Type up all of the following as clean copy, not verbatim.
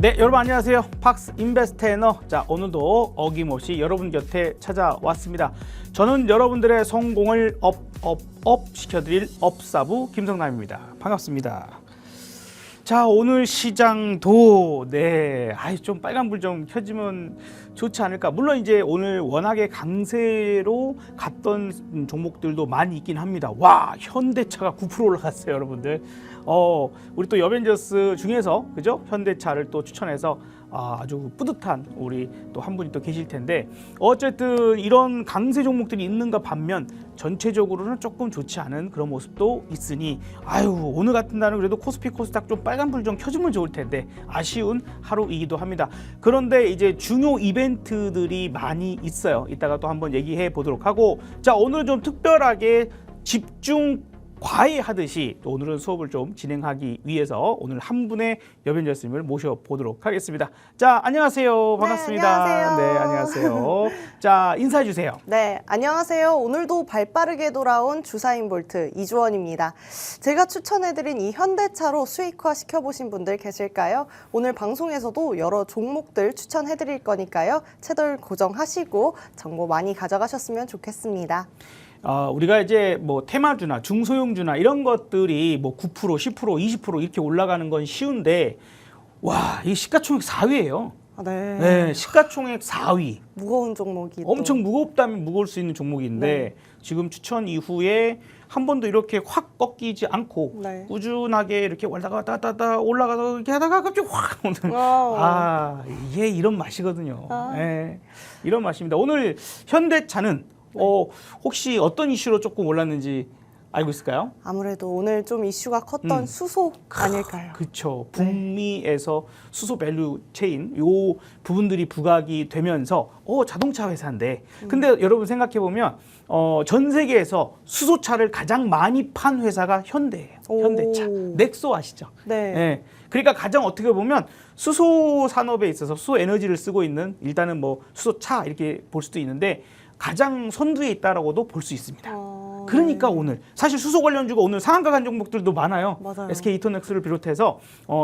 네, 여러분 안녕하세요. 팍스 인베스트너너. 자, 오늘도 어김없이 여러분 곁에 찾아왔습니다. 저는 여러분들의 성공을 업 시켜드릴 업사부 김성남입니다. 반갑습니다. 자, 오늘 시장도 좀 빨간불 좀 켜지면 좋지 않을까. 물론 이제 오늘 워낙에 강세로 갔던 종목들도 많이 있긴 합니다. 와, 현대차가 9% 올라갔어요, 여러분들. 우리 또 여벤져스 중에서 그죠? 현대차를 또 추천해서 아주 뿌듯한 우리 또 한 분이 또 계실 텐데, 어쨌든 이런 강세 종목들이 있는가 반면 전체적으로는 조금 좋지 않은 그런 모습도 있으니 오늘 같은 날은 그래도 코스피 코스닥 좀 빨간불 좀 켜주면 좋을 텐데 아쉬운 하루이기도 합니다. 그런데 이제 중요 이벤트들이 많이 있어요. 이따가 또 한번 얘기해 보도록 하고, 자, 오늘 좀 특별하게 집중 과외하듯이 오늘은 수업을 좀 진행하기 위해서 오늘 한 분의 여변 스님을 모셔보도록 하겠습니다. 자, 안녕하세요. 반갑습니다. 네, 안녕하세요. 네, 안녕하세요. 자, 인사해 주세요. 네, 안녕하세요. 오늘도 발빠르게 돌아온 주사인 볼트 이주원입니다. 제가 추천해드린 이 현대차로 수익화 시켜보신 분들 계실까요? 오늘 방송에서도 여러 종목들 추천해드릴 거니까요. 채널 고정하시고 정보 많이 가져가셨으면 좋겠습니다. 우리가 이제 뭐 테마주나 중소형주나 이런 것들이 뭐 9%, 10%, 20% 이렇게 올라가는 건 쉬운데, 와, 이 시가총액 4위예요. 네. 네, 시가총액 4위. 무거운 종목이 엄청 무겁다면 무거울 수 있는 종목인데, 네. 지금 추천 이후에 한 번도 이렇게 확 꺾이지 않고 네. 꾸준하게 이렇게 왔다갔다 올라가서 이렇게 하다가 갑자기 확 오는, 이게 이런 맛이거든요. 네, 이런 맛입니다. 오늘 현대차는 혹시 어떤 이슈로 조금 올랐는지 알고 있을까요? 아무래도 오늘 좀 이슈가 컸던 수소 아닐까요? 그렇죠. 북미에서 수소 밸류 체인 요 부분들이 부각이 되면서 자동차 회사인데, 근데 여러분 생각해 보면 전 세계에서 수소차를 가장 많이 판 회사가 현대예요. 현대차. 넥소 아시죠? 네. 네. 그러니까 가장 어떻게 보면 수소 산업에 있어서 수소 에너지를 쓰고 있는, 일단은 뭐 수소차 이렇게 볼 수도 있는데 가장 선두에 있다라고도 볼 수 있습니다. 그러니까 네. 오늘 사실 수소 관련주가 오늘 상한가 간 종목들도 많아요. 맞아요. SK 이터넥스를 비롯해서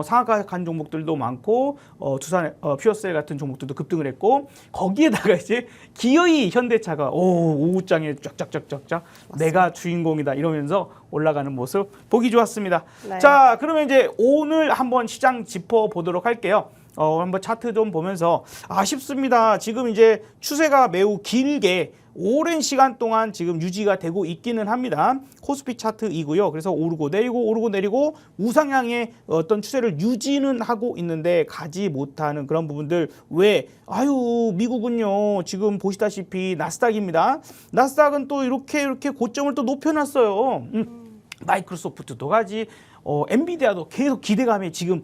상한가 간 종목들도 많고, 두산 퓨어셀 같은 종목들도 급등을 했고, 거기에다가 이제 기어이 현대차가 오후장에 쫙쫙쫙쫙쫙 내가 주인공이다 이러면서 올라가는 모습 보기 좋았습니다. 네. 자, 그러면 이제 오늘 한번 시장 짚어 보도록 할게요. 한번 차트 좀 보면서 아쉽습니다. 지금 이제 추세가 매우 길게 오랜 시간 동안 지금 유지가 되고 있기는 합니다. 코스피 차트이고요. 그래서 오르고 내리고 우상향의 어떤 추세를 유지는 하고 있는데 가지 못하는 그런 부분들. 왜? 미국은요. 지금 보시다시피 나스닥입니다. 나스닥은 또 이렇게 고점을 또 높여놨어요. 마이크로소프트도 가지. 엔비디아도 계속 기대감에 지금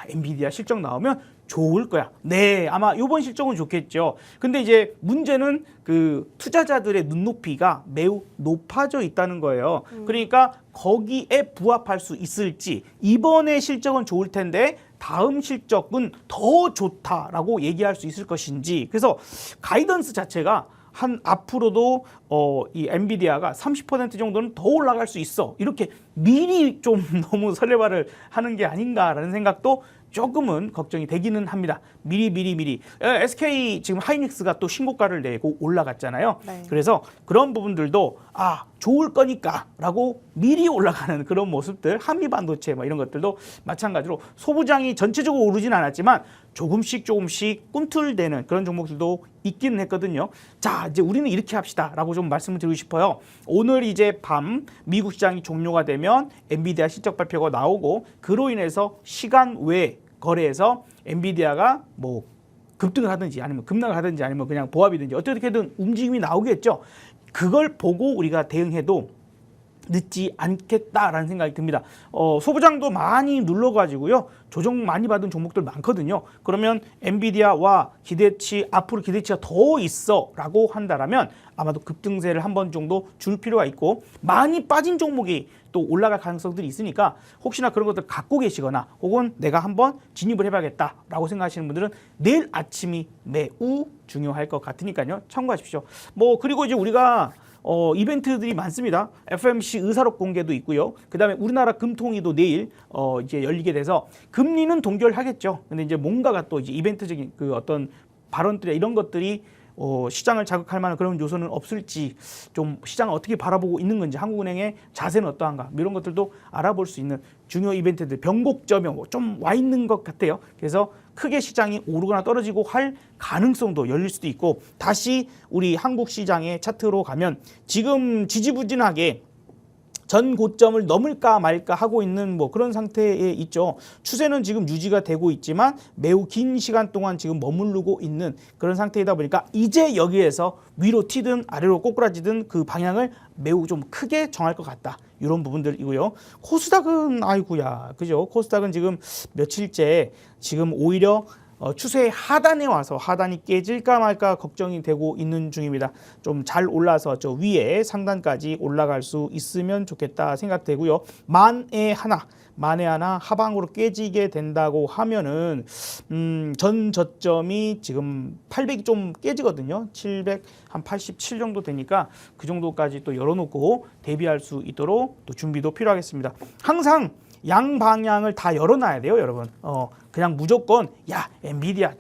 엔비디아 실적 나오면 좋을 거야. 네, 아마 이번 실적은 좋겠죠. 근데 이제 문제는 그 투자자들의 눈높이가 매우 높아져 있다는 거예요. 그러니까 거기에 부합할 수 있을지, 이번에 실적은 좋을 텐데 다음 실적은 더 좋다라고 얘기할 수 있을 것인지. 그래서 가이던스 자체가 앞으로도 이 엔비디아가 30% 정도는 더 올라갈 수 있어, 이렇게 미리 좀 너무 설레발을 하는 게 아닌가라는 생각도 조금은 걱정이 되기는 합니다. 미리. SK 지금 하이닉스가 또 신고가를 내고 올라갔잖아요. 네. 그래서 그런 부분들도 좋을 거니까 라고 미리 올라가는 그런 모습들, 한미반도체 이런 것들도 마찬가지로 소부장이 전체적으로 오르진 않았지만 조금씩 꿈틀대는 그런 종목들도 있기는 했거든요. 자, 이제 우리는 이렇게 합시다 라고 좀 말씀을 드리고 싶어요. 오늘 이제 밤 미국 시장이 종료가 되면 엔비디아 실적 발표가 나오고, 그로 인해서 시간 외 거래에서 엔비디아가 뭐 급등을 하든지 아니면 급락을 하든지 아니면 그냥 보합이든지 어떻게든 움직임이 나오겠죠. 그걸 보고 우리가 대응해도 늦지 않겠다라는 생각이 듭니다. 소부장도 많이 눌러가지고요. 조정 많이 받은 종목들 많거든요. 그러면 엔비디아와 앞으로 기대치가 더 있어 라고 한다면 아마도 급등세를 한 번 정도 줄 필요가 있고, 많이 빠진 종목이 또 올라갈 가능성들이 있으니까 혹시나 그런 것들 갖고 계시거나 혹은 내가 한번 진입을 해봐야겠다라고 생각하시는 분들은 내일 아침이 매우 중요할 것 같으니까요. 참고하십시오. 그리고 이제 우리가 이벤트들이 많습니다. FMC 의사록 공개도 있고요. 그다음에 우리나라 금통위도 내일 이제 열리게 돼서 금리는 동결하겠죠. 근데 이제 뭔가가 또 이제 이벤트적인 그 어떤 발언들이 이런 것들이 시장을 자극할 만한 그런 요소는 없을지, 좀 시장을 어떻게 바라보고 있는 건지, 한국은행의 자세는 어떠한가, 이런 것들도 알아볼 수 있는 중요 이벤트들, 변곡점이 좀 와 있는 것 같아요. 그래서 크게 시장이 오르거나 떨어지고 할 가능성도 열릴 수도 있고, 다시 우리 한국 시장의 차트로 가면 지금 지지부진하게 전 고점을 넘을까 말까 하고 있는 뭐 그런 상태에 있죠. 추세는 지금 유지가 되고 있지만 매우 긴 시간 동안 지금 머무르고 있는 그런 상태이다 보니까 이제 여기에서 위로 튀든 아래로 꼬꾸라지든 그 방향을 매우 좀 크게 정할 것 같다. 이런 부분들이고요. 코스닥은 아이고야, 그죠? 코스닥은 지금 며칠째 지금 오히려 추세의 하단에 와서 하단이 깨질까 말까 걱정이 되고 있는 중입니다. 좀 잘 올라서 저 위에 상단까지 올라갈 수 있으면 좋겠다 생각되고요. 만에 하나 하방으로 깨지게 된다고 하면은 전 저점이 지금 800이 좀 깨지거든요. 787 정도 되니까 그 정도까지 또 열어놓고 대비할 수 있도록 또 준비도 필요하겠습니다. 항상 양 방향을 다 열어놔야 돼요, 여러분. 그냥 무조건 야, 엔비디아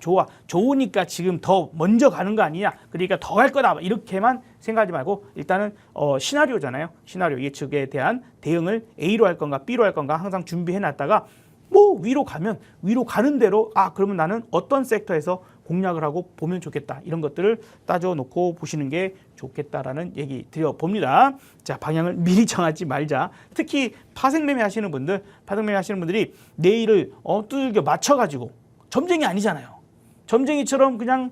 좋으니까 지금 더 먼저 가는 거 아니냐, 그러니까 더 갈 거다, 이렇게만 생각하지 말고 일단은 시나리오잖아요. 시나리오 예측에 대한 대응을 A로 할 건가 B로 할 건가 항상 준비해놨다가 뭐 위로 가면 위로 가는 대로 그러면 나는 어떤 섹터에서 공략을 하고 보면 좋겠다, 이런 것들을 따져놓고 보시는 게 좋겠다라는 얘기 드려봅니다. 자, 방향을 미리 정하지 말자. 특히 파생매매 하시는 분들이 내일을 두들겨 맞춰가지고, 점쟁이 아니잖아요. 점쟁이처럼 그냥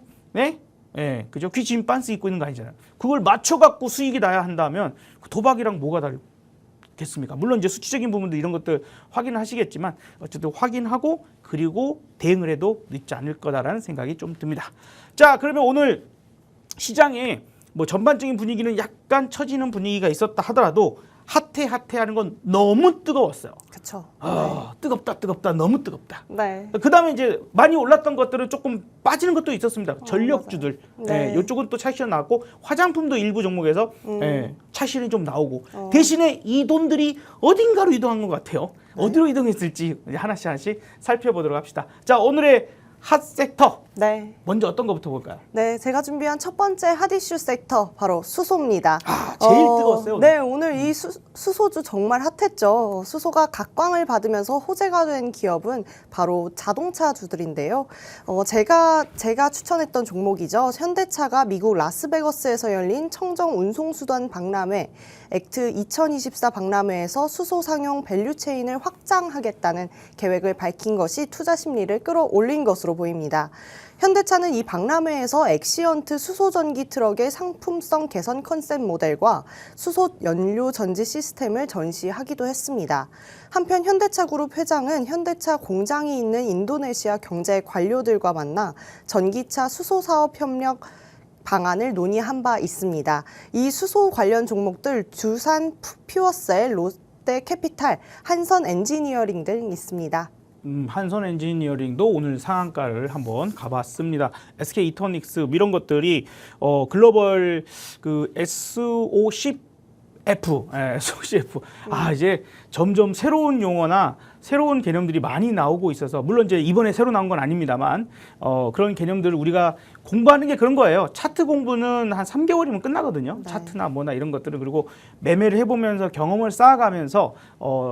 그죠? 귀신 빤스 입고 있는 거 아니잖아요. 그걸 맞춰갖고 수익이 나야 한다면 도박이랑 뭐가 다르겠습니까? 물론 이제 수치적인 부분도 이런 것들 확인을 하시겠지만 어쨌든 확인하고 그리고 대응을 해도 늦지 않을 거다라는 생각이 좀 듭니다. 자, 그러면 오늘 시장에 뭐 전반적인 분위기는 약간 처지는 분위기가 있었다 하더라도 핫해하는 건 너무 뜨거웠어요. 그렇죠. 뜨겁다, 너무 뜨겁다. 네. 그 다음에 이제 많이 올랐던 것들은 조금 빠지는 것도 있었습니다. 전력주들. 네. 이쪽은 또 차익실현 나왔고, 화장품도 일부 종목에서 차익실현이 좀 나오고, 대신에 이 돈들이 어딘가로 이동한 것 같아요. 어디로 이동했을지 이제 하나씩 살펴보도록 합시다. 자, 오늘의 핫 섹터. 네. 먼저 어떤 것부터 볼까요? 네, 제가 준비한 첫 번째 핫 이슈 섹터 바로 수소입니다. 제일 뜨거웠어요. 오늘. 네, 오늘 이 수소주 정말 핫했죠. 수소가 각광을 받으면서 호재가 된 기업은 바로 자동차주들인데요. 제가 추천했던 종목이죠. 현대차가 미국 라스베거스에서 열린 청정 운송수단 박람회 액트 2024 박람회에서 수소 상용 밸류체인을 확장하겠다는 계획을 밝힌 것이 투자 심리를 끌어올린 것으로 보입니다. 현대차는 이 박람회에서 엑시언트 수소전기 트럭의 상품성 개선 컨셉 모델과 수소 연료 전지 시스템을 전시하기도 했습니다. 한편 현대차 그룹 회장은 현대차 공장이 있는 인도네시아 경제 관료들과 만나 전기차 수소 사업 협력 방안을 논의한 바 있습니다. 이 수소 관련 종목들 두산 퓨어셀, 롯데 캐피탈, 한선 엔지니어링 등 있습니다. 한선 엔지니어링도 오늘 상한가를 한번 가봤습니다. SK 이터닉스 이런 것들이 글로벌 그 SOCF, SOCF. 이제 점점 새로운 용어나 새로운 개념들이 많이 나오고 있어서, 물론 이제 이번에 새로 나온 건 아닙니다만 그런 개념들을 우리가 공부하는 게 그런 거예요. 차트 공부는 한 3개월이면 끝나거든요. 네. 차트나 뭐나 이런 것들은. 그리고 매매를 해보면서 경험을 쌓아가면서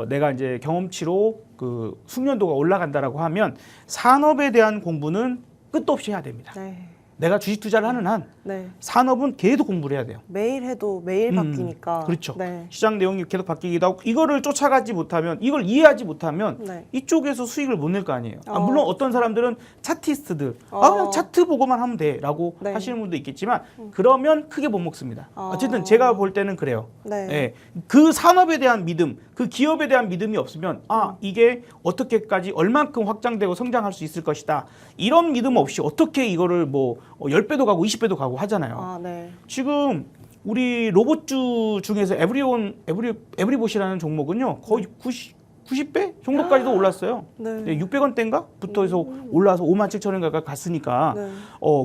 내가 이제 경험치로 그 숙련도가 올라간다라고 하면 산업에 대한 공부는 끝도 없이 해야 됩니다. 네. 내가 주식 투자를 하는 한 네. 산업은 계속 공부를 해야 돼요. 매일 해도 매일 바뀌니까. 그렇죠. 네. 시장 내용이 계속 바뀌기도 하고, 이거를 쫓아가지 못하면, 이걸 이해하지 못하면 네. 이쪽에서 수익을 못 낼 거 아니에요. 물론 어떤 사람들은 차티스트들 그냥 차트 보고만 하면 돼라고 네. 하시는 분도 있겠지만 그러면 크게 못 먹습니다. 어쨌든 제가 볼 때는 그래요. 네. 예. 그 산업에 대한 믿음, 그 기업에 대한 믿음이 없으면 이게 어떻게까지 얼만큼 확장되고 성장할 수 있을 것이다, 이런 믿음 없이 어떻게 이거를 뭐 10배도 가고 20배도 가고 하잖아요. 네. 지금 우리 로봇주 중에서 에브리봇이라는 종목은요, 거의 90배 정도까지도 올랐어요. 네. 600원대인가? 부터 해서 올라서 57,000원 가까이 갔으니까 네.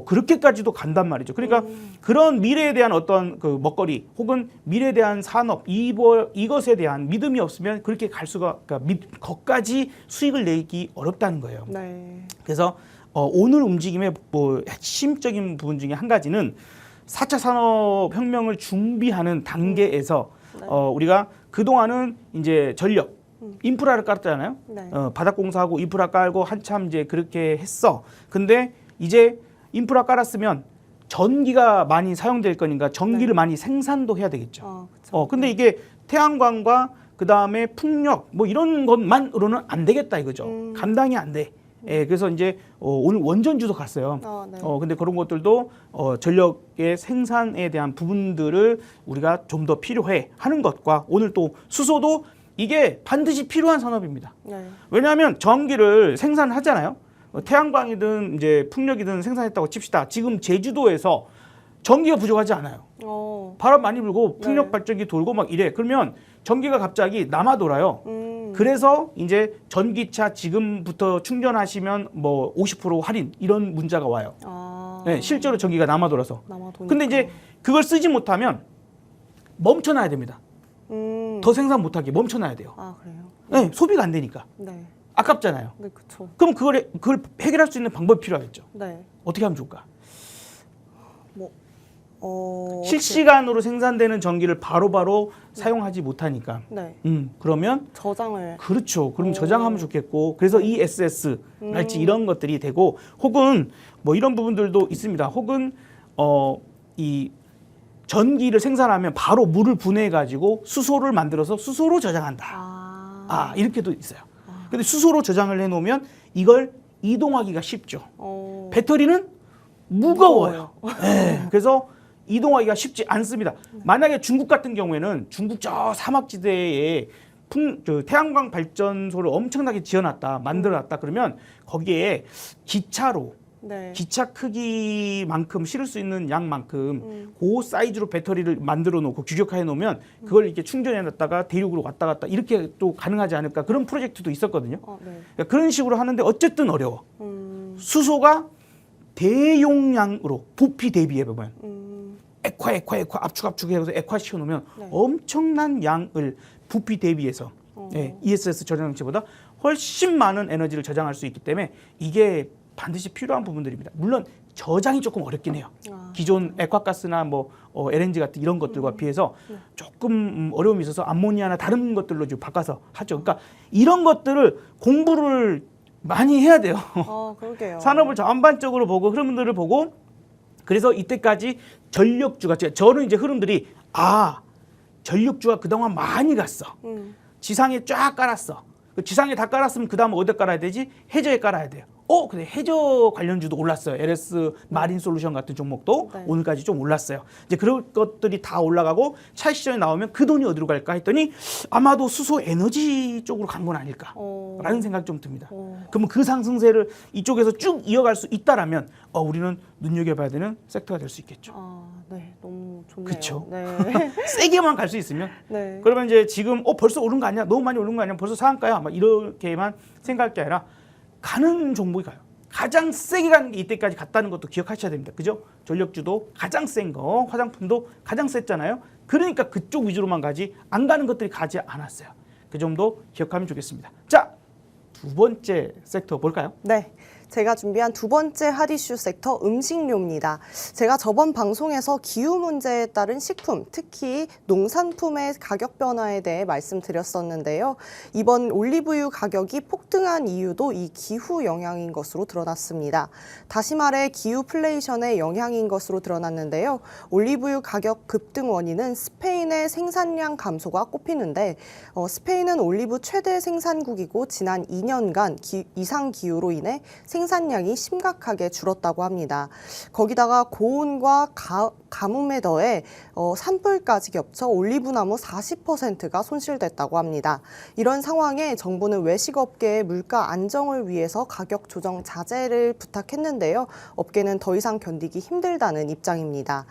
그렇게까지도 간단 말이죠. 그러니까 그런 미래에 대한 어떤 그 먹거리 혹은 미래에 대한 산업 이것에 대한 믿음이 없으면 그렇게 갈 수가 그러니까 거까지 수익을 내기 어렵다는 거예요. 네. 그래서 오늘 움직임의 뭐 핵심적인 부분 중에 한 가지는 4차 산업혁명을 준비하는 단계에서 네. 우리가 그동안은 이제 전력, 인프라를 깔았잖아요. 네. 바닥공사하고 인프라 깔고 한참 이제 그렇게 했어. 근데 이제 인프라 깔았으면 전기가 많이 사용될 거니까 전기를 네. 많이 생산도 해야 되겠죠. 그쵸. 근데 이게 태양광과 그 다음에 풍력 뭐 이런 것만으로는 안 되겠다 이거죠. 감당이 안 돼. 그래서 이제 오늘 원전주도 갔어요. 네. 근데 그런 것들도 전력의 생산에 대한 부분들을 우리가 좀 더 필요해 하는 것과 오늘 또 수소도 이게 반드시 필요한 산업입니다. 네. 왜냐하면 전기를 생산하잖아요. 태양광이든 이제 풍력이든 생산했다고 칩시다. 지금 제주도에서 전기가 부족하지 않아요. 바람 많이 불고 풍력 네. 발전기 돌고 막 이래. 그러면 전기가 갑자기 남아 돌아요. 그래서 이제 전기차 지금부터 충전하시면 뭐 50% 할인 이런 문자가 와요. 네, 실제로 전기가 남아 돌아서. 근데 이제 그걸 쓰지 못하면 멈춰놔야 됩니다. 더 생산 못하게 멈춰놔야 돼요. 그래요? 네, 소비가 안 되니까. 네. 아깝잖아요. 네, 그쵸. 그럼 그걸 해결할 수 있는 방법이 필요하겠죠. 네. 어떻게 하면 좋을까? 어떻게- 실시간으로 생산되는 전기를 바로바로 사용하지 못하니까. 네. 그러면 저장을. 그렇죠. 그럼 저장하면 좋겠고 그래서 ESS 날지 이런 것들이 되고 혹은 뭐 이런 부분들도 있습니다. 혹은 이 전기를 생산하면 바로 물을 분해해 가지고 수소를 만들어서 수소로 저장한다. 이렇게도 있어요. 근데 수소로 저장을 해 놓으면 이걸 이동하기가 쉽죠. 배터리는 무거워요. 네, 그래서 이동하기가 쉽지 않습니다. 만약에 중국 같은 경우에는 중국 저 사막지대에 태양광 발전소를 엄청나게 지어놨다, 만들어놨다 그러면 거기에 기차로 네. 기차 크기만큼 실을 수 있는 양만큼 그 사이즈로 배터리를 만들어 놓고 규격화해 놓으면 그걸 이렇게 충전해 놨다가 대륙으로 왔다 갔다 이렇게 또 가능하지 않을까 그런 프로젝트도 있었거든요. 네. 그러니까 그런 식으로 하는데 어쨌든 어려워. 수소가 대용량으로 부피 대비해 보면 액화 압축해서 액화시켜 놓으면 네. 엄청난 양을 부피 대비해서 ESS 저장장치보다 훨씬 많은 에너지를 저장할 수 있기 때문에 이게 반드시 필요한 부분들입니다. 물론 저장이 조금 어렵긴 해요. 기존 액화가스나 뭐 LNG 같은 이런 것들과 비해서 조금 어려움이 있어서 암모니아나 다른 것들로 좀 바꿔서 하죠. 그러니까 이런 것들을 공부를 많이 해야 돼요. 그러게요. 산업을 전반적으로 보고 흐름들을 보고 그래서 이때까지 전력주가 저는 이제 흐름들이 전력주가 그동안 많이 갔어. 지상에 쫙 깔았어. 지상에 다 깔았으면 그 다음 어디에 깔아야 되지? 해저에 깔아야 돼요. 근데 해저 관련주도 올랐어요. LS 마린 솔루션 같은 종목도 네. 오늘까지 좀 올랐어요. 이제 그런 것들이 다 올라가고 차익 시장에 나오면 그 돈이 어디로 갈까 했더니 아마도 수소 에너지 쪽으로 간 건 아닐까라는 생각이 좀 듭니다. 그러면 그 상승세를 이쪽에서 쭉 이어갈 수 있다라면 우리는 눈여겨봐야 되는 섹터가 될 수 있겠죠. 네, 너무 좋네요. 그쵸. 네. 세게만 갈 수 있으면 네. 그러면 이제 지금 벌써 오른 거 아니야? 너무 많이 오른 거 아니야? 벌써 상한가야? 막 이렇게만 생각할 게 아니라 가는 종목이 가요. 가장 세게 가는 게 이때까지 갔다는 것도 기억하셔야 됩니다. 그죠? 전력주도 가장 센 거, 화장품도 가장 셌잖아요. 그러니까 그쪽 위주로만 가지 안 가는 것들이 가지 않았어요. 그 점도 기억하면 좋겠습니다. 자, 두 번째 섹터 볼까요? 네. 제가 준비한 두 번째 핫이슈 섹터 음식료입니다. 제가 저번 방송에서 기후 문제에 따른 식품, 특히 농산품의 가격 변화에 대해 말씀드렸었는데요. 이번 올리브유 가격이 폭등한 이유도 이 기후 영향인 것으로 드러났습니다. 다시 말해 기후플레이션의 영향인 것으로 드러났는데요. 올리브유 가격 급등 원인은 스페인의 생산량 감소가 꼽히는데 스페인은 올리브 최대 생산국이고 지난 2년간 이상 기후로 인해 생산량이 심각하게 줄었다고 합니다. 거기다가 고온과 가뭄에 더해 산불까지 겹쳐 올리브나무 40%가 손실됐다고 합니다. 이런 상황에 정부는 외식업계의 물가 안정을 위해서 가격 조정 자제를 부탁했는데요. 업계는 더 이상 견디기 힘들다는 입장입니다.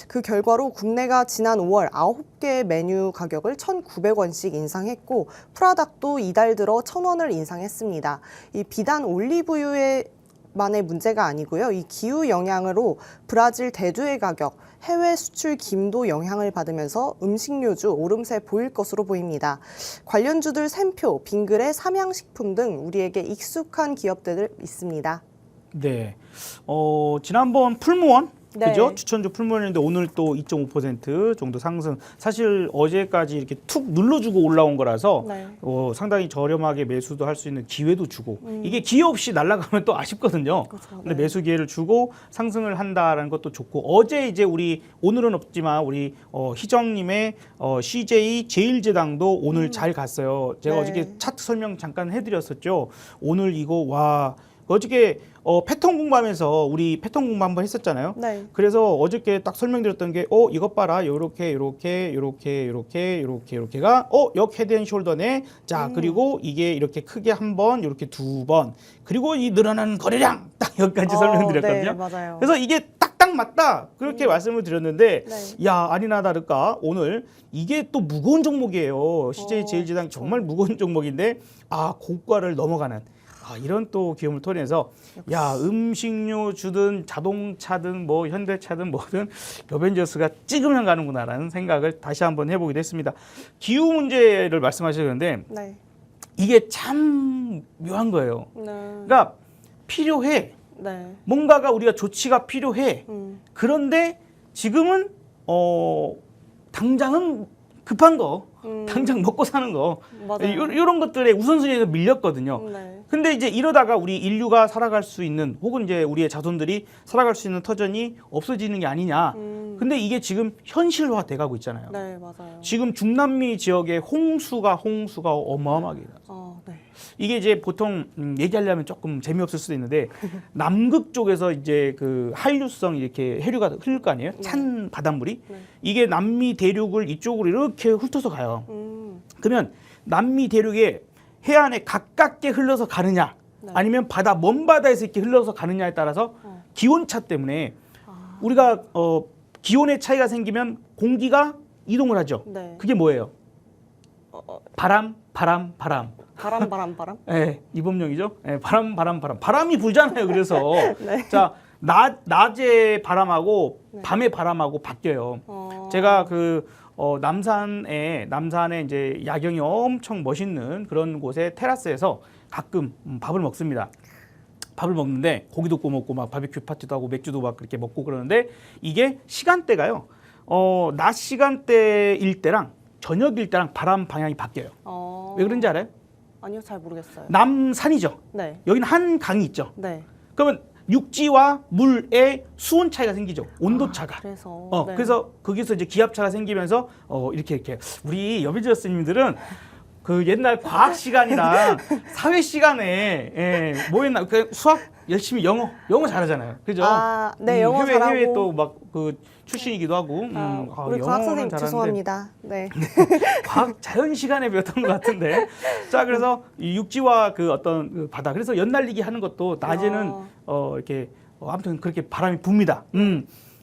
그 결과로 국내가 지난 5월 9개의 메뉴 가격을 1,900원씩 인상했고 프라닭도 이달 들어 1,000원을 인상했습니다. 이 비단 올리브유의 만의 문제가 아니고요. 이 기후 영향으로 브라질 대두의 가격, 해외 수출 김도 영향을 받으면서 음식료주 오름세 보일 것으로 보입니다. 관련주들 샘표, 빙그레, 삼양식품 등 우리에게 익숙한 기업들 있습니다. 네. 지난번 풀무원 네. 그죠? 추천주 풀무원인데 오늘 또 2.5% 정도 상승. 사실 어제까지 이렇게 툭 눌러주고 올라온 거라서 네. 상당히 저렴하게 매수도 할 수 있는 기회도 주고 이게 기회 없이 날아가면 또 아쉽거든요. 그렇죠. 근데 네. 매수 기회를 주고 상승을 한다라는 것도 좋고 어제 이제 우리 오늘은 없지만 우리 희정님의 CJ 제일제당도 오늘 잘 갔어요. 제가 네. 어저께 차트 설명 잠깐 해드렸었죠. 오늘 이거 와 어저께 패턴 공부하면서 우리 패턴 공부 한번 했었잖아요. 네. 그래서 어저께 딱 설명드렸던 게 이것 봐라. 요렇게가 역 헤드앤숄더네. 자, 그리고 이게 이렇게 크게 한 번, 이렇게 두 번. 그리고 이 늘어나는 거래량 딱 여기까지 설명드렸거든요. 네, 맞아요. 그래서 이게 딱딱 맞다. 그렇게 말씀을 드렸는데 네. 야, 아니나 다를까 오늘 이게 또 무거운 종목이에요. CJ 제일제당 정말 무거운 종목인데 고가를 넘어가는 이런 또 기업을 통해서 야 음식료 주든 자동차든 뭐 현대차든 뭐든 어벤져스가 찍으면 가는구나라는 생각을 다시 한번 해보게 됐습니다. 기후 문제를 말씀하셨는데 네. 이게 참 묘한 거예요. 네. 그러니까 필요해. 네. 뭔가가 우리가 조치가 필요해. 그런데 지금은 당장은 급한 거, 당장 먹고 사는 거 맞아요. 이런 것들에 우선순위에서 밀렸거든요. 네. 근데 이제 이러다가 우리 인류가 살아갈 수 있는 혹은 이제 우리의 자손들이 살아갈 수 있는 터전이 없어지는 게 아니냐. 근데 이게 지금 현실화 돼가고 있잖아요. 네, 맞아요. 지금 중남미 지역에 홍수가 어마어마하게 나서 네. 이게 이제 보통 얘기하려면 조금 재미없을 수도 있는데 남극 쪽에서 이제 그 한류성 이렇게 해류가 흐를 거 아니에요? 찬 바닷물이 네. 이게 남미 대륙을 이쪽으로 이렇게 훑어서 가요. 그러면 남미 대륙에 해안에 가깝게 흘러서 가느냐 네. 아니면 먼 바다에서 이렇게 흘러서 가느냐에 따라서 기온차 때문에 우리가 기온의 차이가 생기면 공기가 이동을 하죠. 네. 그게 뭐예요? 바람. 바람. 예, 이범용이죠. 예, 바람. 바람이 불잖아요. 그래서 네. 자 낮에 바람하고 밤에 바람하고 바뀌어요. 제가 그 남산에 이제 야경이 엄청 멋있는 그런 곳에 테라스에서 가끔 밥을 먹습니다. 밥을 먹는데 고기도 구워 먹고 막 바비큐 파티도 하고 맥주도 막 그렇게 먹고 그러는데 이게 시간대가요. 낮 시간대일 때랑 저녁일 때랑 바람 방향이 바뀌어요. 왜 그런지 알아요? 아니요, 잘 모르겠어요. 남산이죠. 네. 여기는 한 강이 있죠. 네. 그러면 육지와 물의 수온 차이가 생기죠. 온도 차가. 그래서 네. 그래서 거기서 이제 기압차가 생기면서 이렇게 우리 여비저스님들은 그 옛날 과학 시간이랑 사회 시간에 뭐 했나 그 수학 열심히 영어 잘하잖아요. 그죠? 네, 영어 잘하고 해외 또 막 그 출신이기도 하고. 우리 과학 선생님 잘하는데 죄송합니다. 네. 과학 자연 시간에 배웠던 것 같은데. 자, 그래서 이 육지와 그 어떤 그 바다. 그래서 연날리기 하는 것도 낮에는 이렇게 아무튼 그렇게 바람이 붑니다.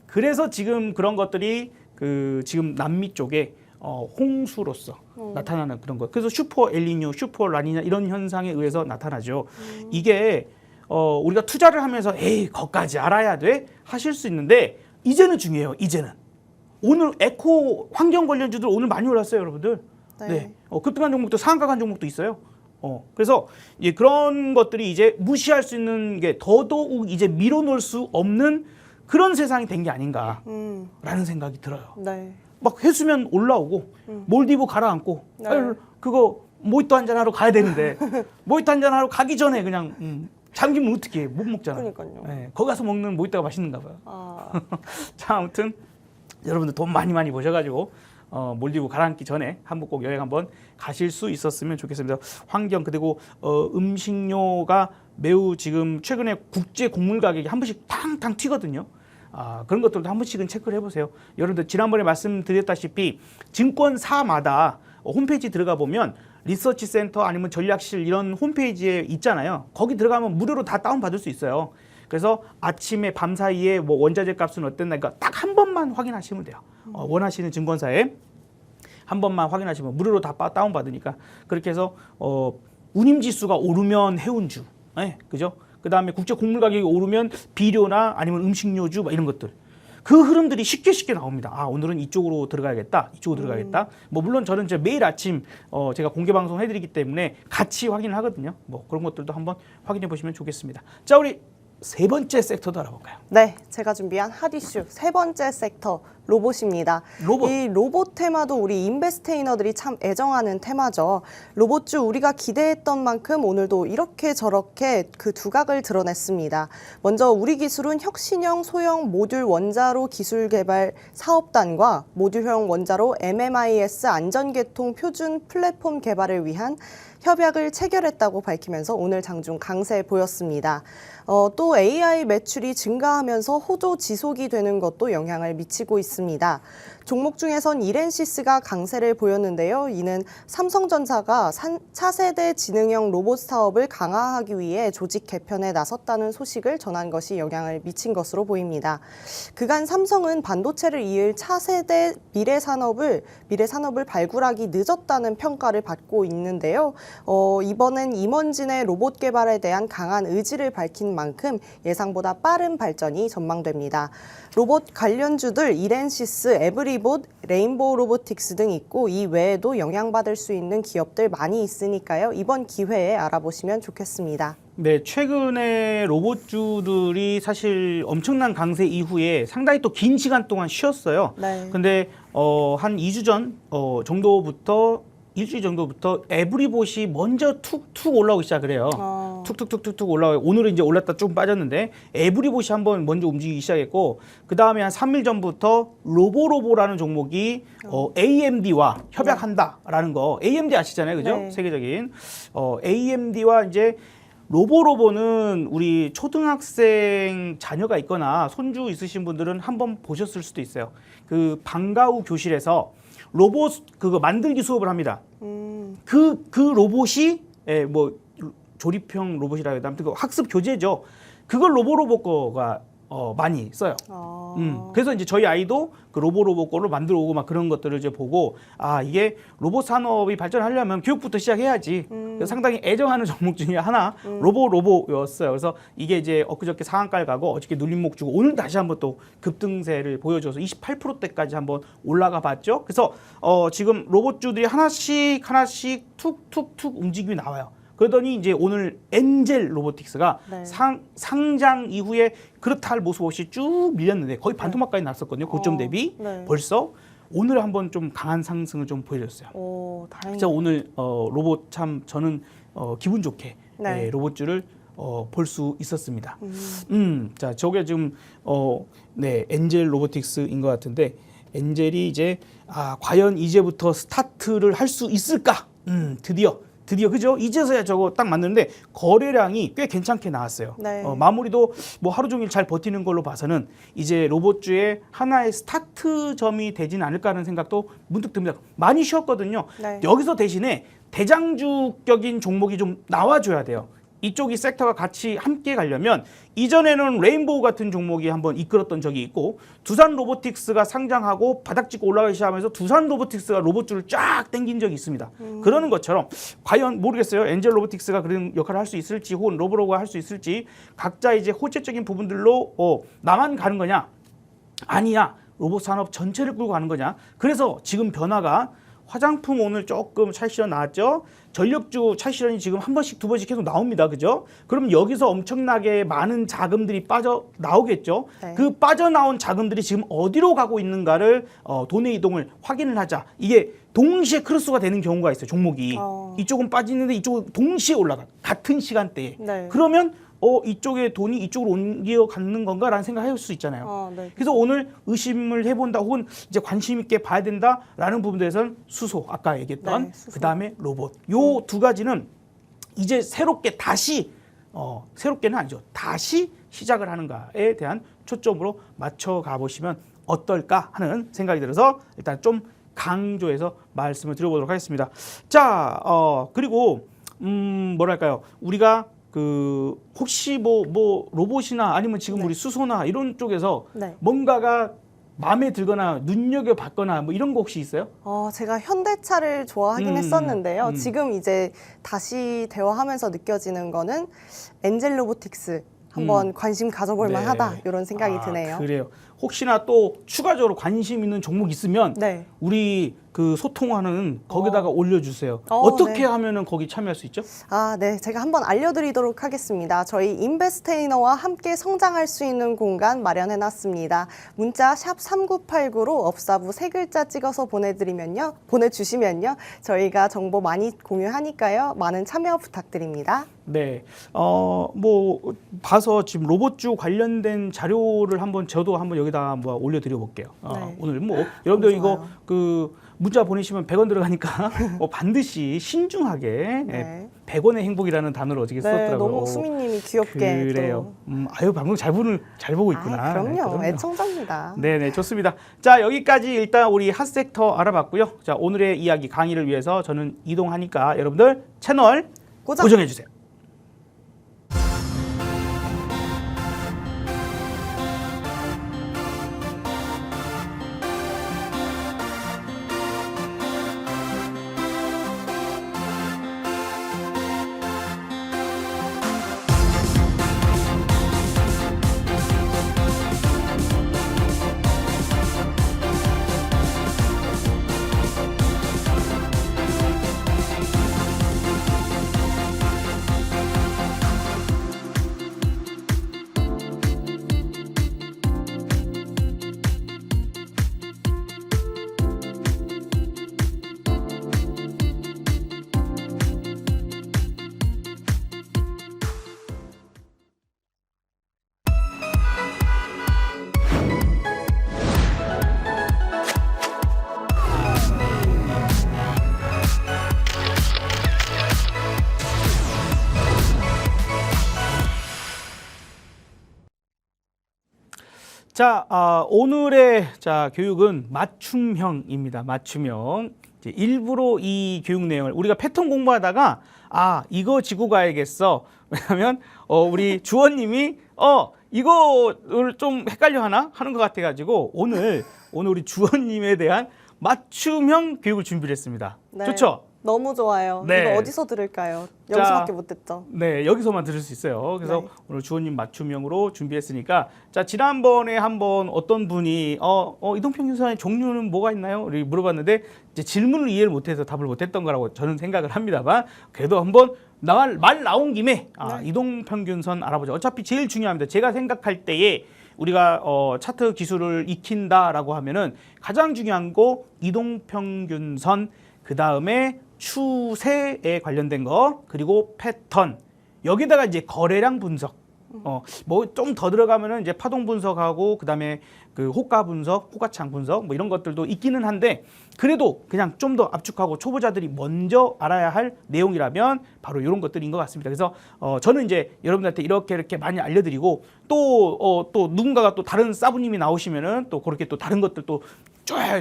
그래서 지금 그런 것들이 그 지금 남미 쪽에 홍수로서 나타나는 그런 것. 그래서 슈퍼 엘니뇨, 슈퍼 라니냐 이런 현상에 의해서 나타나죠. 이게 우리가 투자를 하면서 거기까지 알아야 돼 하실 수 있는데 이제는 중요해요. 이제는 오늘 에코 환경 관련주들 오늘 많이 올랐어요, 여러분들. 네. 급등한 종목도 상한가간 종목도 있어요. 그래서 이제 그런 것들이 이제 무시할 수 있는 게 더더욱 이제 밀어놓을 수 없는 그런 세상이 된 게 아닌가라는 생각이 들어요. 네. 막 해수면 올라오고 몰디브 가라앉고 네. 그거 모히또 한잔하러 가야 되는데 모히또 한잔하러 가기 전에 그냥 잠기면 어떻게 못 먹잖아요. 그러니까요. 네, 거기 가서 먹는 모히또가 맛있는가 봐요. 아, 자, 아무튼 여러분들 돈 많이 버셔가지고 몰디브 가라앉기 전에 한번 꼭 여행 한번 가실 수 있었으면 좋겠습니다. 환경 그리고 음식료가 매우 지금 최근에 국제 곡물 가격이 한 번씩 탕탕 튀거든요. 그런 것들도 한 번씩은 체크를 해보세요. 여러분들 지난번에 말씀드렸다시피 증권사마다 홈페이지 들어가 보면 리서치 센터 아니면 전략실 이런 홈페이지에 있잖아요. 거기 들어가면 무료로 다 다운받을 수 있어요. 그래서 아침에 밤 사이에 뭐 원자재 값은 어땠나 딱 한 번만 확인하시면 돼요. 원하시는 증권사에 한 번만 확인하시면 무료로 다 다운받으니까 그렇게 해서 운임지수가 오르면 해운주, 네, 그죠? 그 다음에 국제 곡물 가격이 오르면 비료나 아니면 음식료주 이런 것들 그 흐름들이 쉽게 나옵니다. 오늘은 이쪽으로 들어가야겠다, 이쪽으로 들어가야겠다. 뭐 물론 저는 이제 매일 아침 제가 공개 방송 해드리기 때문에 같이 확인을 하거든요. 뭐 그런 것들도 한번 확인해 보시면 좋겠습니다. 자, 우리 세 번째 섹터도 알아볼까요? 네, 제가 준비한 핫 이슈 세 번째 섹터 로봇입니다. 로봇. 이 로봇 테마도 우리 인베스테이너들이 참 애정하는 테마죠. 로봇주 우리가 기대했던 만큼 오늘도 이렇게 저렇게 그 두각을 드러냈습니다. 먼저 우리 기술은 혁신형 소형 모듈 원자로 기술 개발 사업단과 모듈형 원자로 MMIS 안전계통 표준 플랫폼 개발을 위한 협약을 체결했다고 밝히면서 오늘 장중 강세 보였습니다. 또 AI 매출이 증가하면서 호조 지속이 되는 것도 영향을 미치고 있습니다. 종목 중에선 이렌시스가 강세를 보였는데요. 이는 삼성전자가 차세대 지능형 로봇 사업을 강화하기 위해 조직 개편에 나섰다는 소식을 전한 것이 영향을 미친 것으로 보입니다. 그간 삼성은 반도체를 이을 차세대 미래 산업을 발굴하기 늦었다는 평가를 받고 있는데요. 이번엔 임원진의 로봇 개발에 대한 강한 의지를 밝힌 만큼 예상보다 빠른 발전이 전망됩니다. 로봇 관련주들 이렌시스, 에브리봇, 레인보우 로보틱스 등 있고 이 외에도 영향받을 수 있는 기업들 많이 있으니까요. 이번 기회에 알아보시면 좋겠습니다. 네, 최근에 로봇주들이 사실 엄청난 강세 이후에 상당히 또 긴 시간 동안 쉬었어요. 네. 근데 한 2주 전 정도부터 일주일 정도부터 에브리봇이 먼저 툭툭 올라오기 시작을 해요. 툭툭툭툭 올라와요. 오늘은 이제 올랐다 좀 빠졌는데 에브리봇이 한번 먼저 움직이기 시작했고 그 다음에 한 3일 전부터 로보라는 종목이 AMD와 협약한다라는 거. AMD 아시잖아요, 그죠? 네. 세계적인 AMD와 이제 로보는 우리 초등학생 자녀가 있거나 손주 있으신 분들은 한번 보셨을 수도 있어요. 그 방과후 교실에서 로봇 그거 만들기 수업을 합니다. 그 로봇이 뭐 조립형 로봇이라 해야 되나 아무튼 그 학습 교재죠. 그걸 로봇 거가 많이 써요. 그래서 이제 저희 아이도 그 로봇 거를 만들어 오고 막 그런 것들을 이제 보고 이게 로봇 산업이 발전하려면 교육부터 시작해야지. 그래서 상당히 애정하는 종목 중에 하나 로봇이었어요. 그래서 이게 이제 엊그저께 상한가를 가고 어저께 눌림목 주고 오늘 다시 한번 또 급등세를 보여줘서 28%대까지 한번 올라가 봤죠. 그래서 지금 로봇주들이 하나씩 툭툭툭 움직임이 나와요. 그러더니 이제 오늘 엔젤 로보틱스가 네. 상장 이후에 그렇다 할 모습 없이 쭉 밀렸는데 거의 반토막까지 났었거든요. 고점 대비. 네. 벌써 오늘 한번 좀 강한 상승을 좀 보여줬어요. 다행이네요. 진짜 오늘 로봇 참 저는 기분 좋게 네. 로봇주를 볼 수 있었습니다. 자, 저게 지금 네, 엔젤 로보틱스인 것 같은데 엔젤이 이제 과연 이제부터 스타트를 할 수 있을까? 드디어 그죠? 이제서야 저거 딱 맞는데 거래량이 꽤 괜찮게 나왔어요. 네. 마무리도 뭐 하루 종일 잘 버티는 걸로 봐서는 이제 로봇주의 하나의 스타트점이 되진 않을까 하는 생각도 문득 듭니다. 많이 쉬었거든요. 네. 여기서 대신에 대장주격인 종목이 좀 나와줘야 돼요. 이쪽이 섹터가 같이 함께 가려면 이전에는 레인보우 같은 종목이 한번 이끌었던 적이 있고 두산 로보틱스가 상장하고 바닥 찍고 올라가기 시작하면서 두산 로보틱스가 로봇주를 쫙 당긴 적이 있습니다. 그러는 것처럼 과연 모르겠어요. 엔젤 로보틱스가 그런 역할을 할 수 있을지 혹은 로보로가 할 수 있을지 각자 이제 호재적인 부분들로 나만 가는 거냐 아니야 로봇 산업 전체를 끌고 가는 거냐. 그래서 지금 변화가 화장품 오늘 조금 차익실현 나왔죠. 전력주 차익실현이 지금 한 번씩 두 번씩 계속 나옵니다. 그죠? 그럼 여기서 엄청나게 많은 자금들이 빠져나오겠죠. 네. 그 빠져나온 자금들이 지금 어디로 가고 있는가를 돈의 이동을 확인을 하자. 이게 동시에 크로스가 되는 경우가 있어요. 종목이. 이쪽은 빠지는데 이쪽은 동시에 올라가. 같은 시간대에. 네. 그러면 이쪽에 돈이 이쪽으로 옮겨가는 건가라는 생각을 할 수 있잖아요. 네. 그래서 오늘 의심을 해본다 혹은 이제 관심 있게 봐야 된다라는 부분에서는 수소 아까 얘기했던 네, 수소. 그다음에 로봇 요 두 가지는 이제 새롭게 다시 새롭게는 아니죠. 다시 시작을 하는가에 대한 초점으로 맞춰 가보시면 어떨까 하는 생각이 들어서 일단 좀 강조해서 말씀을 드려보도록 하겠습니다. 자, 그리고 뭐랄까요? 우리가 그 혹시 뭐 로봇이나 아니면 지금 네. 우리 수소나 이런 쪽에서 네. 뭔가가 마음에 들거나 눈여겨봤거나 뭐 이런 거 혹시 있어요? 제가 현대차를 좋아하긴 했었는데요. 지금 이제 다시 대화하면서 느껴지는 거는 엔젤 로보틱스 한번 관심 가져볼 네. 만하다 이런 생각이 드네요. 그래요. 혹시나 또 추가적으로 관심 있는 종목 있으면 네. 우리 그 소통하는 거기다가 올려주세요. 어, 어떻게 네. 하면은 거기 참여할 수 있죠? 네. 제가 한번 알려드리도록 하겠습니다. 저희 인베스테이너와 함께 성장할 수 있는 공간 마련해놨습니다. 문자 샵 3989로 업사부 3글자 찍어서 보내주시면요. 저희가 정보 많이 공유하니까요. 많은 참여 부탁드립니다. 네. 뭐 봐서 지금 로봇주 관련된 자료를 저도 한번 여기다 한번 올려드려 볼게요. 네. 오늘 뭐 여러분들 이거 좋아요. 그 문자 보내시면 100원 들어가니까 반드시 신중하게 네. 100원의 행복이라는 단어를 어저께 네, 썼더라고요. 너무 수민님이 귀엽게 그래요. 또. 방송 잘 보고 있구나. 그럼요. 네, 애청자입니다. 네네, 좋습니다. 자, 여기까지 일단 우리 핫섹터 알아봤고요. 자, 오늘의 이야기 강의를 위해서 저는 이동하니까 여러분들 채널 고정해 주세요. 자, 오늘의 교육은 맞춤형입니다. 맞춤형. 이제 일부러 이 교육 내용을 우리가 패턴 공부하다가 이거 지고 가야겠어. 왜냐하면 우리 주원님이 이거를 좀 헷갈려 하나 하는 것 같아가지고 오늘 우리 주원님에 대한 맞춤형 교육을 준비를 했습니다. 네. 좋죠? 너무 좋아요. 네. 이거 어디서 들을까요? 여기서밖에 못 듣죠. 네, 여기서만 들을 수 있어요. 그래서 네. 오늘 주원님 맞춤형으로 준비했으니까 자, 지난번에 한번 어떤 분이 이동평균선의 종류는 뭐가 있나요? 이렇게 물어봤는데 이제 질문을 이해를 못해서 답을 못했던 거라고 저는 생각을 합니다만 그래도 한번 말 나온 김에 이동평균선 알아보죠. 어차피 제일 중요합니다. 제가 생각할 때에 우리가 차트 기술을 익힌다라고 하면은 가장 중요한 거 이동평균선, 그 다음에 추세에 관련된 거, 그리고 패턴, 여기다가 이제 거래량 분석, 뭐 좀 더 들어가면은 이제 파동 분석하고 그다음에 그 호가 분석, 호가창 분석 뭐 이런 것들도 있기는 한데 그래도 그냥 좀 더 압축하고 초보자들이 먼저 알아야 할 내용이라면 바로 이런 것들인 것 같습니다. 그래서 저는 이제 여러분들한테 이렇게 많이 알려드리고 또 누군가가 또 다른 사부님이 나오시면은 또 그렇게 또 다른 것들도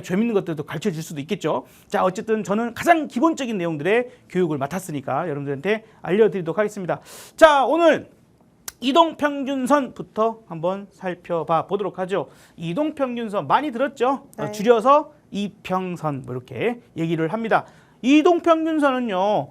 재밌는 것들도 가르쳐 줄 수도 있겠죠. 자, 어쨌든 저는 가장 기본적인 내용들의 교육을 맡았으니까 여러분들한테 알려드리도록 하겠습니다. 자, 오늘 이동평균선부터 한번 살펴봐 보도록 하죠. 이동평균선 많이 들었죠? 네. 줄여서 이평선 뭐 이렇게 얘기를 합니다. 이동평균선은요,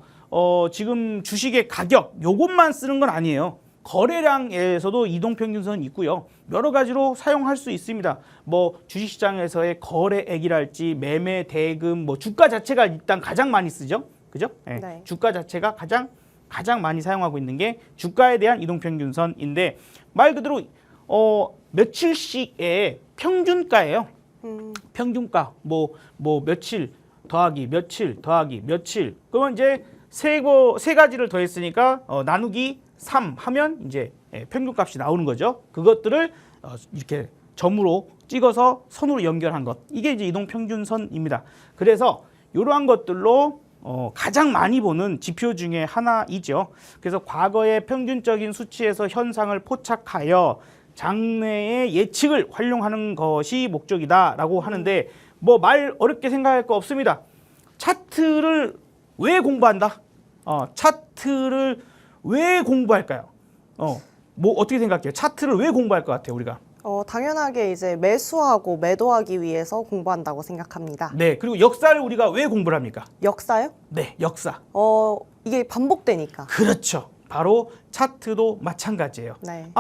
지금 주식의 가격 요것만 쓰는 건 아니에요. 거래량에서도 이동평균선이 있고요. 여러 가지로 사용할 수 있습니다. 뭐 주식시장에서의 거래액이랄지 매매 대금, 뭐 주가 자체가 일단 가장 많이 쓰죠. 그죠? 네. 네. 주가 자체가 가장 많이 사용하고 있는 게 주가에 대한 이동평균선인데 말 그대로 며칠씩의 평균가예요. 평균가 뭐 며칠 더하기 며칠 더하기 며칠 그러면 이제 세 가지를 더했으니까 나누기 3 하면 이제 평균값이 나오는 거죠. 그것들을 이렇게 점으로 찍어서 선으로 연결한 것, 이게 이제 이동평균선입니다. 그래서 이러한 것들로 가장 많이 보는 지표 중에 하나이죠. 그래서 과거의 평균적인 수치에서 현상을 포착하여 장래의 예측을 활용하는 것이 목적이다라고 하는데 뭐 말 어렵게 생각할 거 없습니다. 차트를 왜 공부한다? 차트를 왜 공부할까요? 뭐 어떻게 생각해요? 차트를 왜 공부할 것 같아요, 우리가? 당연하게 이제 매수하고 매도하기 위해서 공부한다고 생각합니다. 네, 그리고 역사를 우리가 왜 공부를 합니까? 역사요? 네, 역사. 이게 반복되니까. 그렇죠. 바로 차트도 마찬가지예요. 네.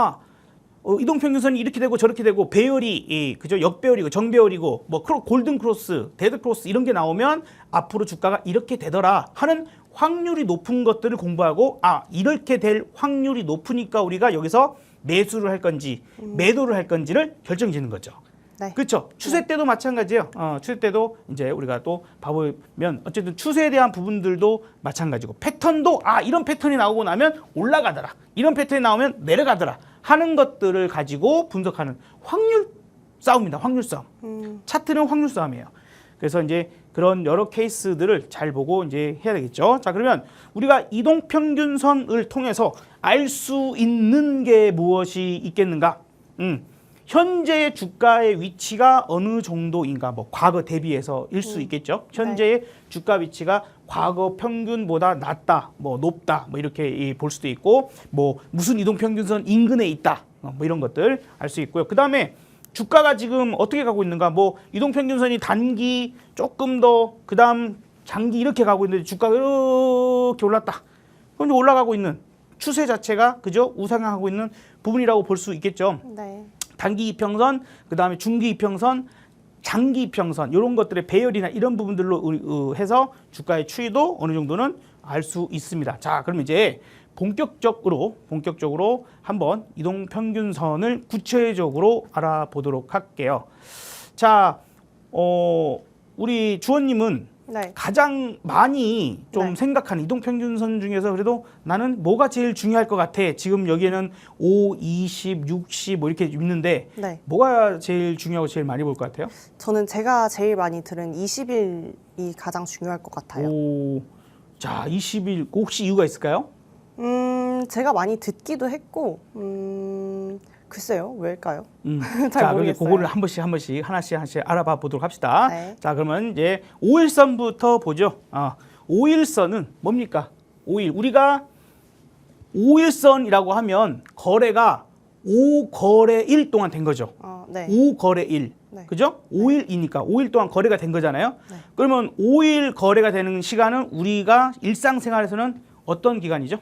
이동평균선이 이렇게 되고 저렇게 되고 배열이 그죠? 역배열이고 정배열이고 뭐 골든 크로스, 데드 크로스 이런 게 나오면 앞으로 주가가 이렇게 되더라 하는 확률이 높은 것들을 공부하고 이렇게 될 확률이 높으니까 우리가 여기서 매수를 할 건지 매도를 할 건지를 결정해 주는 거죠. 네. 그렇죠. 추세 때도 마찬가지예요. 추세 때도 이제 우리가 또 봐보면 어쨌든 추세에 대한 부분들도 마찬가지고 패턴도 이런 패턴이 나오고 나면 올라가더라. 이런 패턴이 나오면 내려가더라. 하는 것들을 가지고 분석하는 확률 싸움입니다. 확률 싸움. 차트는 확률 싸움이에요. 그래서 이제 그런 여러 케이스들을 잘 보고 이제 해야 되겠죠. 자, 그러면 우리가 이동평균선을 통해서 알 수 있는 게 무엇이 있겠는가? 현재의 주가의 위치가 어느 정도인가? 뭐 과거 대비해서 일 수 있겠죠. 현재의 주가 위치가 과거 평균보다 낮다, 뭐 높다, 뭐 이렇게 볼 수도 있고, 뭐 무슨 이동평균선 인근에 있다, 뭐 이런 것들 알 수 있고요. 그 다음에 주가가 지금 어떻게 가고 있는가? 뭐 이동평균선이 단기 조금 더 그다음 장기 이렇게 가고 있는데 주가가 이렇게 올랐다. 그럼 이제 올라가고 있는 추세 자체가 그죠? 우상향하고 있는 부분이라고 볼 수 있겠죠. 네. 단기 이평선, 그다음에 중기 이평선, 장기 이평선 이런 것들의 배열이나 이런 부분들로 해서 주가의 추이도 어느 정도는 알 수 있습니다. 자, 그럼 이제 본격적으로 한번 이동평균선을 구체적으로 알아보도록 할게요. 자, 우리 주원님은 네. 가장 많이 좀 생각하는 이동평균선 중에서 그래도 나는 뭐가 제일 중요할 것 같아. 지금 여기에는 5, 20, 60 뭐 이렇게 있는데 뭐가 제일 중요하고 제일 많이 볼 것 같아요? 저는 제가 제일 많이 들은 20일이 가장 중요할 것 같아요. 자, 20일 혹시 이유가 있을까요? 제가 많이 듣기도 했고, 글쎄요, 왜일까요? 자, 그럼 그거를 하나씩 알아봐 보도록 합시다. 네. 자, 그러면 이제 5일선부터 보죠. 5일선은 뭡니까? 5일. 우리가 5일선이라고 하면 거래가 5거래일 동안 된 거죠. 네. 5거래일. 네. 그죠? 5일이니까 5일 동안 거래가 된 거잖아요. 네. 그러면 5일 거래가 되는 시간은 우리가 일상생활에서는 어떤 기간이죠?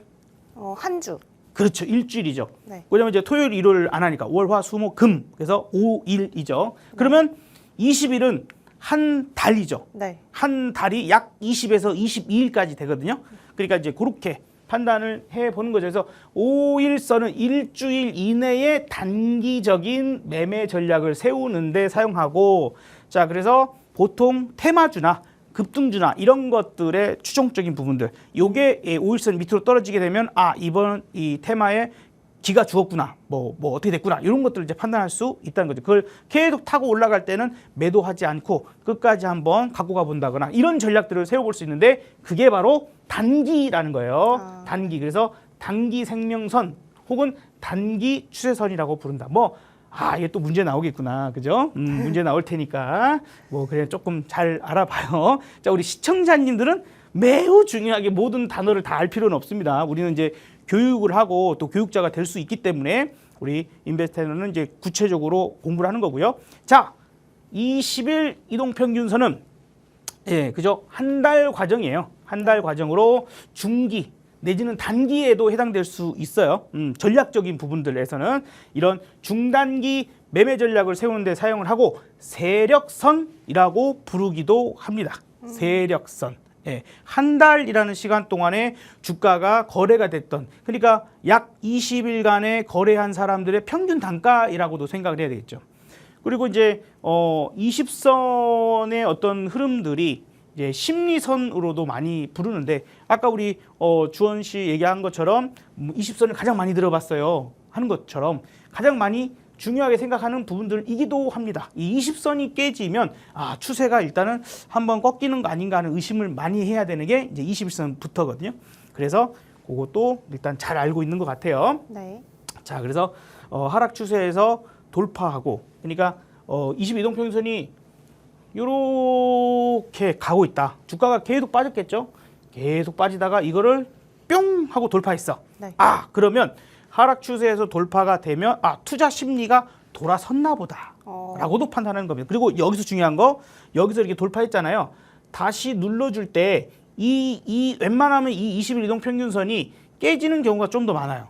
한 주. 그렇죠. 일주일이죠. 네. 왜냐면 이제 토요일, 일요일 안 하니까 월, 화, 수, 목, 금. 그래서 5일이죠. 그러면 20일은 한 달이죠. 네. 한 달이 약 20에서 22일까지 되거든요. 그러니까 이제 그렇게 판단을 해보는 거죠. 그래서 5일선은 일주일 이내에 단기적인 매매 전략을 세우는데 사용하고, 자, 그래서 보통 테마주나 급등주나 이런 것들의 추종적인 부분들, 요게 5일선 밑으로 떨어지게 되면 이번 이 테마에 기가 죽었구나, 뭐 어떻게 됐구나, 이런 것들을 이제 판단할 수 있다는 거죠. 그걸 계속 타고 올라갈 때는 매도하지 않고 끝까지 한번 갖고 가본다거나 이런 전략들을 세워볼 수 있는데 그게 바로 단기라는 거예요. 단기. 그래서 단기 생명선 혹은 단기 추세선이라고 부른다. 이게 또 문제 나오겠구나. 그죠? 문제 나올 테니까 그래 조금 잘 알아봐요. 자, 우리 시청자님들은 매우 중요하게 모든 단어를 다 알 필요는 없습니다. 우리는 이제 교육을 하고 또 교육자가 될 수 있기 때문에 우리 인베스터는 이제 구체적으로 공부를 하는 거고요. 자, 20일 이동평균선은 그죠? 한 달 과정이에요. 한 달 과정으로 중기 내지는 단기에도 해당될 수 있어요. 전략적인 부분들에서는 이런 중단기 매매 전략을 세우는 데 사용을 하고 세력선이라고 부르기도 합니다. 세력선. 한 달이라는 시간 동안에 주가가 거래가 됐던, 그러니까 약 20일간의 거래한 사람들의 평균 단가이라고도 생각을 해야 되겠죠. 그리고 이제 20선의 어떤 흐름들이 이제 심리선으로도 많이 부르는데 아까 우리 주원 씨 얘기한 것처럼 20선을 가장 많이 들어봤어요 하는 것처럼 가장 많이 중요하게 생각하는 부분들이기도 합니다. 이 20선이 깨지면 추세가 일단은 한번 꺾이는 거 아닌가 하는 의심을 많이 해야 되는 게 이제 21선부터거든요. 그래서 그것도 일단 잘 알고 있는 것 같아요. 네. 자, 그래서 하락 추세에서 돌파하고, 그러니까 22동평균선이 이렇게 가고 있다. 주가가 계속 빠졌겠죠. 계속 빠지다가 이거를 뿅 하고 돌파했어. 네. 그러면 하락 추세에서 돌파가 되면 투자 심리가 돌아섰나 보다 라고도 판단하는 겁니다. 그리고 여기서 중요한 거, 여기서 이렇게 돌파했잖아요. 다시 눌러줄 때 웬만하면 이 21 이동평균선이 깨지는 경우가 좀 더 많아요.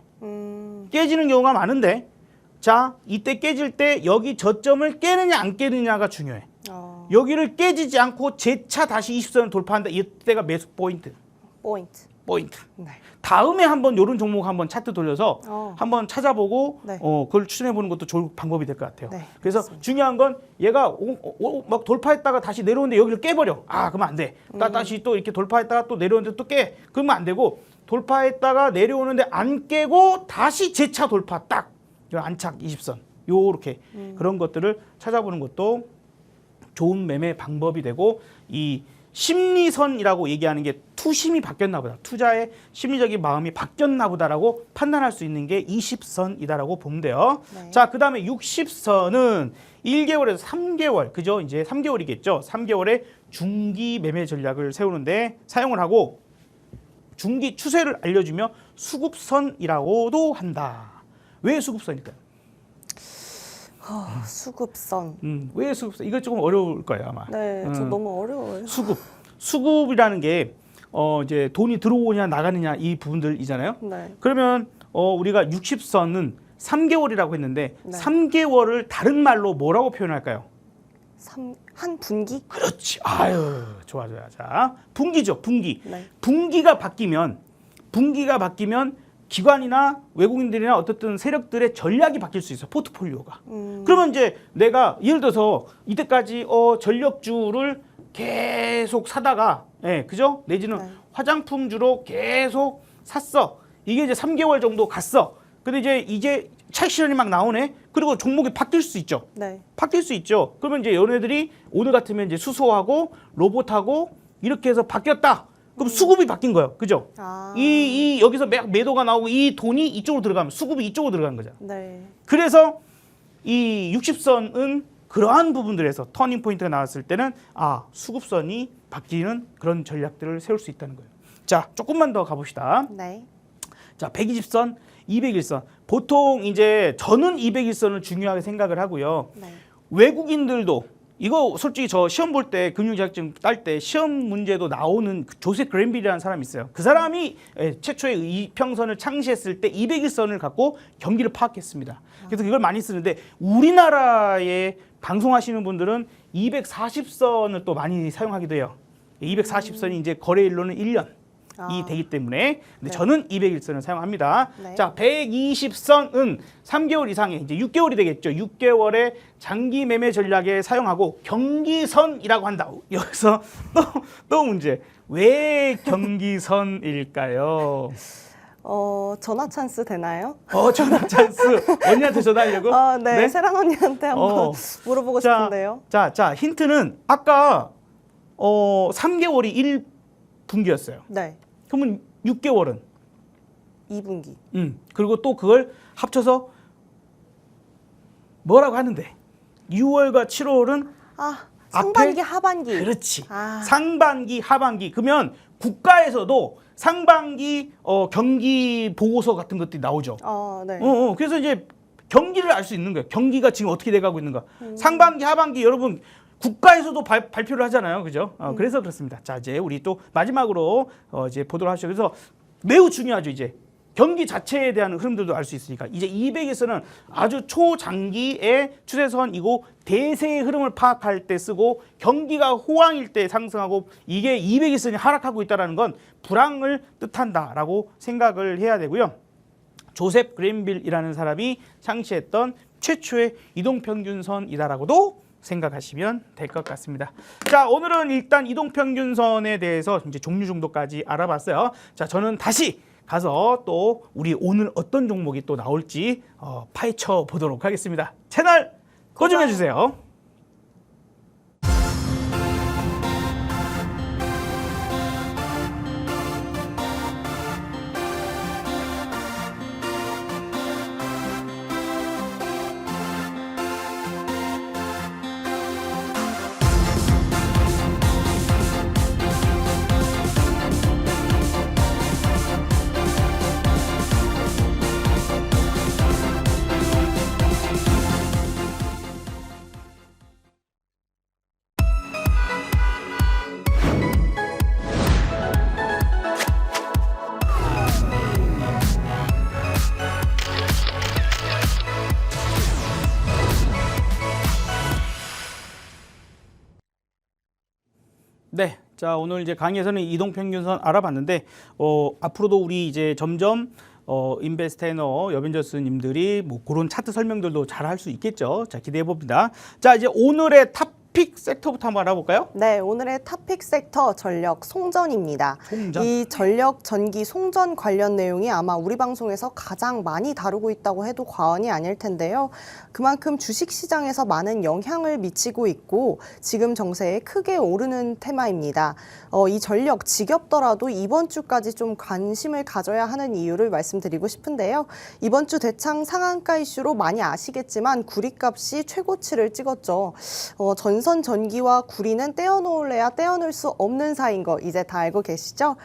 깨지는 경우가 많은데, 자, 이때 깨질 때 여기 저점을 깨느냐 안 깨느냐가 중요해. 여기를 깨지지 않고 재차 다시 20선을 돌파한다. 이때가 매수 포인트. 네. 다음에 한번 이런 종목 한번 차트 돌려서 한번 찾아보고 네. 그걸 추천해 보는 것도 좋은 방법이 될 것 같아요. 네, 그래서 맞습니다. 중요한 건 얘가 막 돌파했다가 다시 내려오는데 여기를 깨버려. 그러면 안 돼. 다시 또 이렇게 돌파했다가 또 내려오는데 또 깨. 그러면 안 되고, 돌파했다가 내려오는데 안 깨고 다시 재차 돌파 딱. 안착 20선. 요렇게 그런 것들을 찾아보는 것도 좋은 매매 방법이 되고, 이 심리선이라고 얘기하는 게 투심이 바뀌었나 보다. 투자의 심리적인 마음이 바뀌었나 보다라고 판단할 수 있는 게 20선이다라고 보면 돼요. 네. 자, 그다음에 60선은 1개월에서 3개월, 그죠? 이제 3개월이겠죠. 3개월의 중기 매매 전략을 세우는데 사용을 하고, 중기 추세를 알려주며 수급선이라고도 한다. 왜 수급선일까요? 수급선. 왜 수급선? 이거 조금 어려울 거예요, 아마. 네, 저 너무 어려워요. 수급이라는 게 이제 돈이 들어오냐 나가느냐 이 부분들이잖아요. 네. 그러면 우리가 60선은 3개월이라고 했는데, 네. 3개월을 다른 말로 뭐라고 표현할까요? 한 분기? 그렇지. 좋아. 자, 분기죠, 분기. 네. 분기가 바뀌면 기관이나 외국인들이나 어떻든 세력들의 전략이 바뀔 수 있어, 포트폴리오가. 그러면 이제 내가 예를 들어서 이때까지 전력주를 계속 사다가, 그죠? 내지는 네. 화장품주로 계속 샀어. 이게 이제 3개월 정도 갔어. 근데 이제 차익 실현이 막 나오네. 그리고 종목이 바뀔 수 있죠. 네. 바뀔 수 있죠. 그러면 이제 얘네들이 오늘 같으면 이제 수소하고 로봇하고 이렇게 해서 바뀌었다. 그럼 수급이 바뀐 거예요. 그죠? 이 여기서 매도가 나오고 이 돈이 이쪽으로 들어가면 수급이 이쪽으로 들어가는 거죠. 네. 그래서 이 60선은 그러한 부분들에서 터닝 포인트가 나왔을 때는 수급선이 바뀌는 그런 전략들을 세울 수 있다는 거예요. 자, 조금만 더 가봅시다. 네. 자, 120선, 201선. 보통 이제 저는 201선을 중요하게 생각을 하고요. 네. 외국인들도 이거 솔직히 저 시험 볼 때 금융자격증 딸 때 시험 문제도 나오는 조셉 그랜빌이라는 사람이 있어요. 그 사람이 최초의 이평선을 창시했을 때 201선을 갖고 경기를 파악했습니다. 그래서 이걸 많이 쓰는데, 우리나라에 방송하시는 분들은 240선을 또 많이 사용하기도 해요. 240선이 이제 거래일로는 1년이 되기 때문에. 근데 네. 저는 201선을 사용합니다. 네. 자, 120선은 3개월 이상의 이제 6개월이 되겠죠. 6개월의 장기 매매 전략에 사용하고 경기선이라고 한다. 여기서 또 문제. 왜 경기선일까요? 전화 찬스 되나요? 전화 찬스. 언니한테 전화하려고? 네. 세란 언니한테 한번 물어보고 싶은데요. 자, 힌트는 아까 3개월이 1분기였어요. 네. 그러면 6개월은 2분기. 그리고 또 그걸 합쳐서 뭐라고 하는데, 6월과 7월은 상반기, 하반기. 그렇지. 상반기, 하반기. 그러면 국가에서도 상반기 경기 보고서 같은 것들이 나오죠. 네. 그래서 이제 경기를 알 수 있는 거예요. 경기가 지금 어떻게 돼가고 있는가. 상반기, 하반기 여러분 국가에서도 발표를 하잖아요, 그죠? 그래서 그렇습니다. 자, 이제 우리 또 마지막으로 이제 보도록 하시죠. 그래서 매우 중요하죠, 이제. 경기 자체에 대한 흐름들도 알 수 있으니까. 이제 200에서는 아주 초장기의 추세선이고 대세의 흐름을 파악할 때 쓰고, 경기가 호황일 때 상승하고, 이게 200일선이 하락하고 있다는 건 불황을 뜻한다라고 생각을 해야 되고요. 조셉 그랜빌이라는 사람이 창시했던 최초의 이동평균선이다라고도 생각하시면 될 것 같습니다. 자, 오늘은 일단 이동평균선에 대해서 이제 종류 정도까지 알아봤어요. 자, 저는 다시 가서 또 우리 오늘 어떤 종목이 또 나올지 파헤쳐 보도록 하겠습니다. 채널 고정해 주세요. 네, 자 오늘 이제 강의에서는 이동평균선 알아봤는데 앞으로도 우리 이제 점점 인베스테너 여벤져스님들이 뭐 그런 차트 설명들도 잘 할 수 있겠죠. 자 기대해 봅니다. 자 이제 오늘의 탑픽 섹터부터 한번 알아볼까요? 네, 오늘의 탑픽 섹터 전력 송전입니다. 송전. 이 전력 전기 송전 관련 내용이 아마 우리 방송에서 가장 많이 다루고 있다고 해도 과언이 아닐 텐데요. 그만큼 주식시장에서 많은 영향을 미치고 있고 지금 정세에 크게 오르는 테마입니다. 이 전력 지겹더라도 이번 주까지 좀 관심을 가져야 하는 이유를 말씀드리고 싶은데요. 이번 주 대창 상한가 이슈로 많이 아시겠지만 구리값이 최고치를 찍었죠. 전선 전기와 구리는 떼어놓을래야 떼어놓을 수 없는 사이인 거 이제 다 알고 계시죠?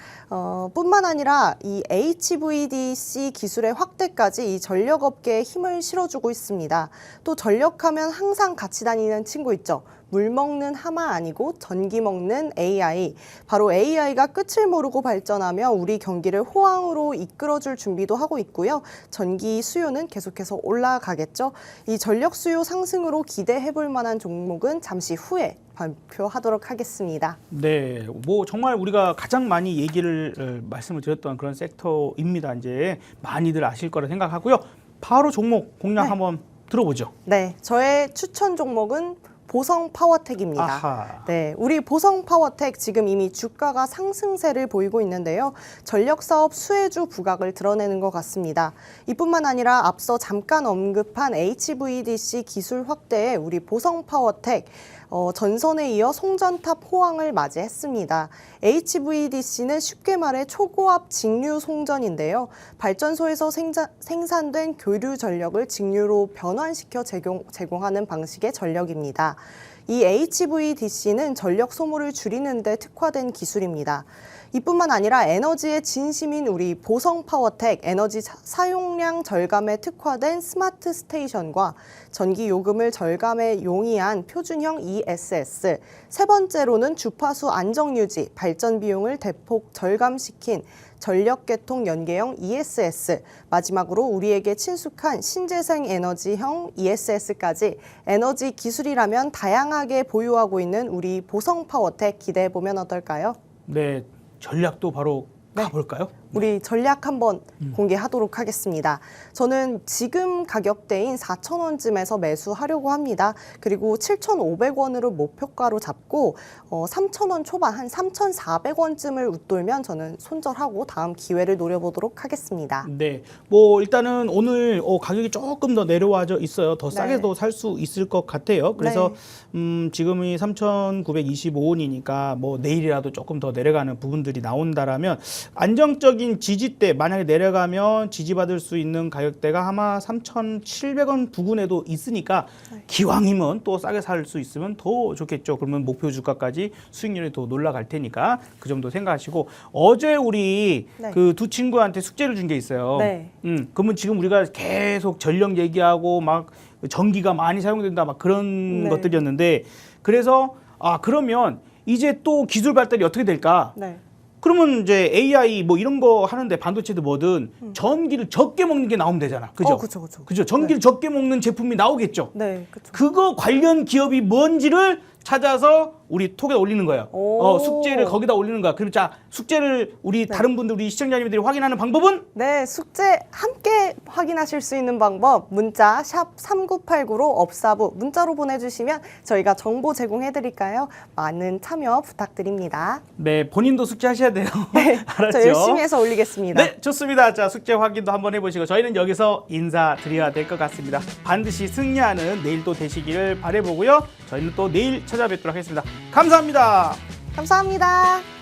뿐만 아니라 이 HVDC 기술의 확대까지 이 전력업계에 힘을 실어주고 있습니다. 또 전력하면 항상 같이 다니는 친구 있죠. 물 먹는 하마 아니고 전기 먹는 AI. 바로 AI가 끝을 모르고 발전하며 우리 경기를 호황으로 이끌어줄 준비도 하고 있고요. 전기 수요는 계속해서 올라가겠죠. 이 전력 수요 상승으로 기대해볼 만한 종목은 잠시 후에 발표하도록 하겠습니다. 네, 뭐 정말 우리가 가장 많이 얘기를 말씀을 드렸던 그런 섹터입니다. 이제 많이들 아실 거라 생각하고요. 바로 종목 공략 한번 들어보죠. 네, 저의 추천 종목은 보성 파워텍입니다. 아하. 네, 우리 보성 파워텍 지금 이미 주가가 상승세를 보이고 있는데요. 전력 사업 수혜주 부각을 드러내는 것 같습니다. 이뿐만 아니라 앞서 잠깐 언급한 HVDC 기술 확대에 우리 보성 파워텍 전선에 이어 송전탑 호황을 맞이했습니다. HVDC는 쉽게 말해 초고압 직류 송전인데요. 발전소에서 생산된 교류 전력을 직류로 변환시켜 제공하는 방식의 전력입니다. 이 HVDC는 전력 소모를 줄이는 데 특화된 기술입니다. 이뿐만 아니라 에너지의 진심인 우리 보성 파워텍 에너지 사용량 절감에 특화된 스마트 스테이션과 전기 요금을 절감에 용이한 표준형 ESS, 세 번째로는 주파수 안정 유지, 발전 비용을 대폭 절감시킨 전력계통 연계형 ESS, 마지막으로 우리에게 친숙한 신재생 에너지형 ESS까지 에너지 기술이라면 다양하게 보유하고 있는 우리 보성 파워텍 기대해보면 어떨까요? 네, 전략도 바로 가볼까요? 우리 전략 한번 공개하도록 하겠습니다. 저는 지금 가격대인 4,000원쯤에서 매수하려고 합니다. 그리고 7,500원으로 목표가로 잡고 3,000원 초반 한 3,400원쯤을 웃돌면 저는 손절하고 다음 기회를 노려보도록 하겠습니다. 네, 뭐 일단은 오늘 가격이 조금 더 내려와져 있어요. 더 네. 싸게도 살 수 있을 것 같아요. 그래서 지금이 3,925원이니까 뭐 내일이라도 조금 더 내려가는 부분들이 나온다라면 안정적인 지지대 만약에 내려가면 지지받을 수 있는 가격대가 아마 3,700원 부근에도 있으니까 기왕이면 또 싸게 살 수 있으면 더 좋겠죠. 그러면 목표 주가까지 수익률이 더 올라갈 테니까 그 점도 생각하시고 어제 우리 그 두 친구한테 숙제를 준 게 있어요. 네. 그러면 지금 우리가 계속 전력 얘기하고 막 전기가 많이 사용된다 막 그런 것들이었는데 그래서 그러면 이제 또 기술 발달이 어떻게 될까? 네. 그러면 이제 AI 뭐 이런 거 하는데 반도체도 뭐든 전기를 적게 먹는 게 나오면 되잖아. 그죠? 그렇죠. 그죠? 전기를 적게 먹는 제품이 나오겠죠. 네, 그렇죠. 그거 관련 기업이 뭔지를 찾아서 우리 톡에 올리는 거예요. 오. 숙제를 거기다 올리는 거야. 그럼 자, 숙제를 우리 다른 분들, 우리 시청자님들이 확인하는 방법은? 네, 숙제 함께 확인하실 수 있는 방법 문자 샵 3989로 업사부 문자로 보내주시면 저희가 정보 제공해드릴까요? 많은 참여 부탁드립니다. 네, 본인도 숙제하셔야 돼요. 알았죠? 저 열심히 해서 올리겠습니다. 네, 좋습니다. 자, 숙제 확인도 한번 해보시고 저희는 여기서 인사드려야 될 것 같습니다. 반드시 승리하는 내일 또 되시기를 바라보고요. 저희는 또 내일 찾아뵙도록 하겠습니다. 감사합니다. 감사합니다.